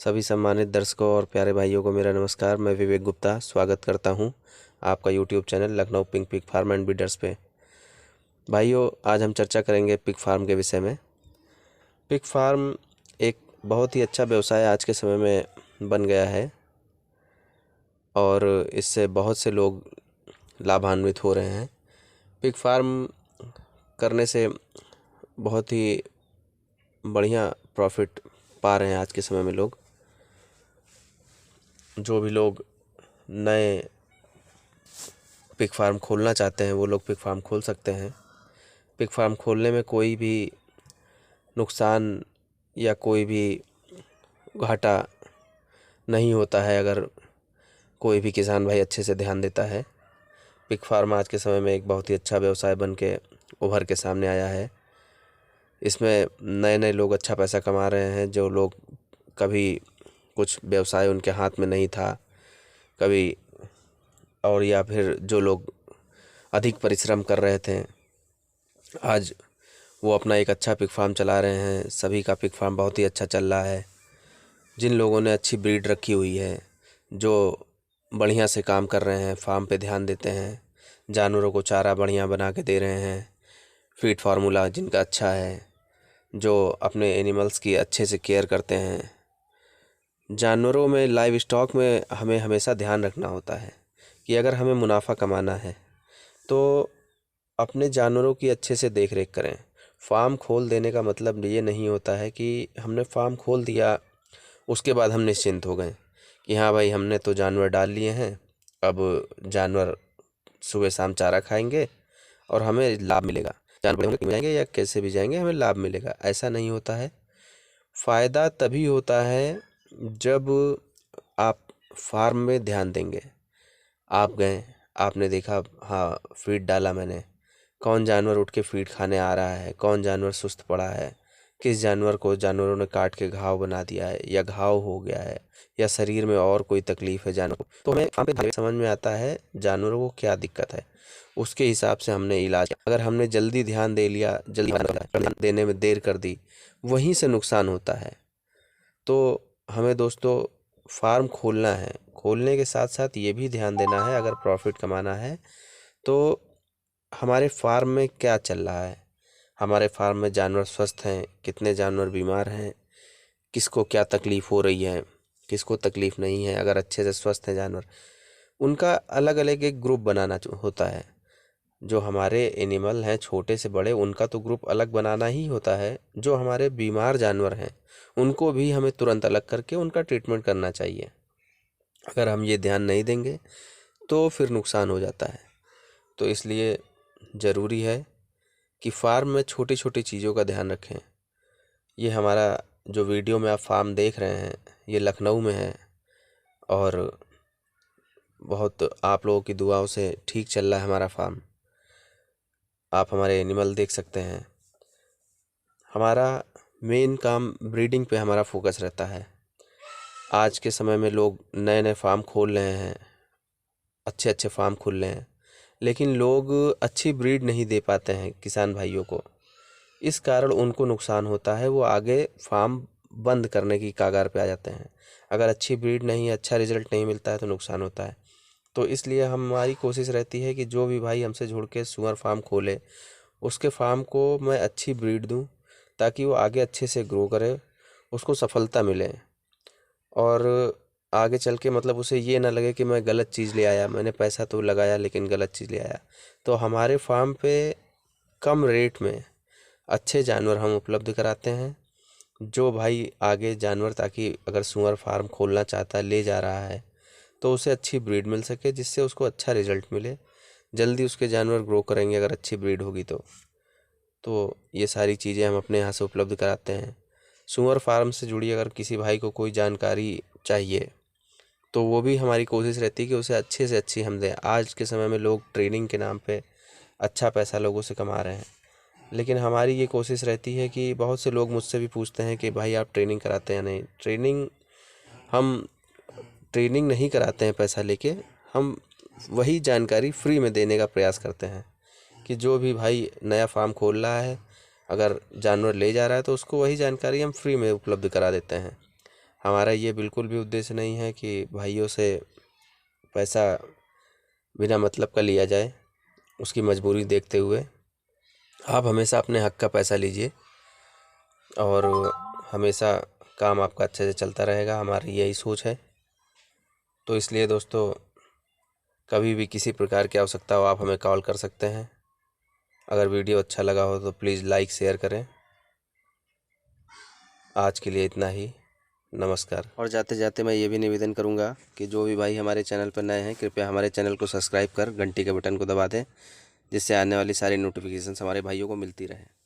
सभी सम्मानित दर्शकों और प्यारे भाइयों को मेरा नमस्कार। मैं विवेक गुप्ता स्वागत करता हूं आपका YouTube channel Lucknow pig farm and breeders पे। भाइयों, आज हम चर्चा करेंगे पिग फार्म के विषय में। पिग फार्म एक बहुत ही अच्छा व्यवसाय आज के समय में बन गया है और इससे बहुत से लोग लाभान्वित हो रहे हैं। पिग फार्म करने से बहुत ही बढ़िया प्रॉफिट पा रहे हैं आज के समय में लोग। जो भी लोग नए पिग फार्म खोलना चाहते हैं वो लोग पिग फार्म खोल सकते हैं। पिग फार्म खोलने में कोई भी नुकसान या कोई भी घाटा नहीं होता है अगर कोई भी किसान भाई अच्छे से ध्यान देता है। पिग फार्म आज के समय में एक बहुत ही अच्छा व्यवसाय बन के उभर के सामने आया है। इसमें नए नए लोग अच्छा पैसा कमा रहे हैं। जो लोग कभी कुछ व्यवसाय उनके हाथ में नहीं था कभी, और या फिर जो लोग अधिक परिश्रम कर रहे थे, आज वो अपना एक अच्छा पिग फार्म चला रहे हैं। सभी का पिग फार्म बहुत ही अच्छा चल रहा है। जिन लोगों ने अच्छी ब्रीड रखी हुई है, जो बढ़िया से काम कर रहे हैं, फार्म पे ध्यान देते हैं, जानवरों को चारा बढ़िया बना के दे रहे हैं, फीड फार्मूला जिनका अच्छा है, जो अपने एनिमल्स की अच्छे से केयर करते हैं। जानवरों में लाइव स्टॉक में हमें हमेशा ध्यान रखना होता है कि अगर हमें मुनाफा कमाना है तो अपने जानवरों की अच्छे से देख रेख करें। फार्म खोल देने का मतलब ये नहीं होता है कि हमने फार्म खोल दिया उसके बाद हम निश्चिंत हो गए कि हाँ भाई हमने तो जानवर डाल लिए हैं, अब जानवर सुबह शाम चारा खाएंगे और हमें लाभ मिलेगा। जानवर बड़े होंगे जाएंगे या कैसे भी जाएंगे हमें लाभ मिलेगा, ऐसा नहीं होता है। फ़ायदा तभी होता है जब आप फार्म में ध्यान देंगे। आप गए, आपने देखा, हाँ फीड डाला मैंने, कौन जानवर उठ के फीड खाने आ रहा है, कौन जानवर सुस्त पड़ा है, किस जानवर को जानवरों ने काट के घाव बना दिया है या घाव हो गया है या शरीर में और कोई तकलीफ है जानवर को, तो हमें फार्म पे समझ में आता है जानवरों को क्या दिक्कत है। उसके हिसाब से हमने इलाज किया। अगर हमने जल्दी ध्यान दे लिया, जल्दी ध्यान देने में देर कर दी, वहीं से नुकसान होता है। तो हमें दोस्तों फार्म खोलना है, खोलने के साथ साथ ये भी ध्यान देना है अगर प्रॉफिट कमाना है तो हमारे फार्म में क्या चल रहा है, हमारे फार्म में जानवर स्वस्थ हैं, कितने जानवर बीमार हैं, किसको क्या तकलीफ़ हो रही है, किसको तकलीफ़ नहीं है। अगर अच्छे से स्वस्थ हैं जानवर, उनका अलग अलग एक ग्रुप बनाना होता है। जो हमारे एनिमल हैं छोटे से बड़े, उनका तो ग्रुप अलग बनाना ही होता है। जो हमारे बीमार जानवर हैं उनको भी हमें तुरंत अलग करके उनका ट्रीटमेंट करना चाहिए। अगर हम ये ध्यान नहीं देंगे तो फिर नुकसान हो जाता है। तो इसलिए ज़रूरी है कि फार्म में छोटी छोटी चीज़ों का ध्यान रखें। ये हमारा जो वीडियो में आप फार्म देख रहे हैं ये लखनऊ में है और बहुत आप लोगों की दुआओं से ठीक चल रहा है हमारा फार्म। आप हमारे एनिमल देख सकते हैं। हमारा मेन काम ब्रीडिंग पे हमारा फोकस रहता है। आज के समय में लोग नए नए फार्म खोल रहे हैं, अच्छे अच्छे फार्म खुल रहे हैं, लेकिन लोग अच्छी ब्रीड नहीं दे पाते हैं किसान भाइयों को। इस कारण उनको नुकसान होता है, वो आगे फार्म बंद करने की कगार पे आ जाते हैं। अगर अच्छी ब्रीड नहीं, अच्छा रिजल्ट नहीं मिलता है तो नुकसान होता है। तो इसलिए हमारी कोशिश रहती है कि जो भी भाई हमसे जुड़ के सुअर फार्म खोले उसके फार्म को मैं अच्छी ब्रीड दूं ताकि वो आगे अच्छे से ग्रो करे, उसको सफलता मिले और आगे चल के मतलब उसे ये ना लगे कि मैं गलत चीज़ ले आया, मैंने पैसा तो लगाया लेकिन गलत चीज़ ले आया। तो हमारे फार्म पे कम रेट में अच्छे जानवर हम उपलब्ध कराते हैं। जो भाई आगे जानवर, ताकि अगर सुअर फार्म खोलना चाहता है, ले जा रहा है, तो उसे अच्छी ब्रीड मिल सके जिससे उसको अच्छा रिजल्ट मिले, जल्दी उसके जानवर ग्रो करेंगे अगर अच्छी ब्रीड होगी तो ये सारी चीज़ें हम अपने यहाँ से उपलब्ध कराते हैं। सुअर फार्म से जुड़ी अगर किसी भाई को कोई जानकारी चाहिए तो वो भी हमारी कोशिश रहती है कि उसे अच्छे से अच्छी हम दें। आज के समय में लोग ट्रेनिंग के नाम पे अच्छा पैसा लोगों से कमा रहे हैं, लेकिन हमारी ये कोशिश रहती है कि बहुत से लोग मुझसे भी पूछते हैं कि भाई आप ट्रेनिंग कराते हैं या नहीं। हम ट्रेनिंग नहीं कराते हैं पैसा लेके, हम वही जानकारी फ्री में देने का प्रयास करते हैं कि जो भी भाई नया फार्म खोल रहा है, अगर जानवर ले जा रहा है तो उसको वही जानकारी हम फ्री में उपलब्ध करा देते हैं। हमारा ये बिल्कुल भी उद्देश्य नहीं है कि भाइयों से पैसा बिना मतलब का लिया जाए, उसकी मजबूरी देखते हुए। आप हमेशा अपने हक का पैसा लीजिए और हमेशा काम आपका अच्छे से चलता रहेगा, हमारी यही सोच है। तो इसलिए दोस्तों, कभी भी किसी प्रकार की आवश्यकता हो आप हमें कॉल कर सकते हैं। अगर वीडियो अच्छा लगा हो तो प्लीज़ लाइक शेयर करें। आज के लिए इतना ही, नमस्कार। और जाते जाते मैं ये भी निवेदन करूंगा कि जो भी भाई हमारे चैनल पर नए हैं, कृपया हमारे चैनल को सब्सक्राइब कर घंटी के बटन को दबा दें, जिससे आने वाली सारी नोटिफिकेशंस हमारे भाइयों को मिलती रहे।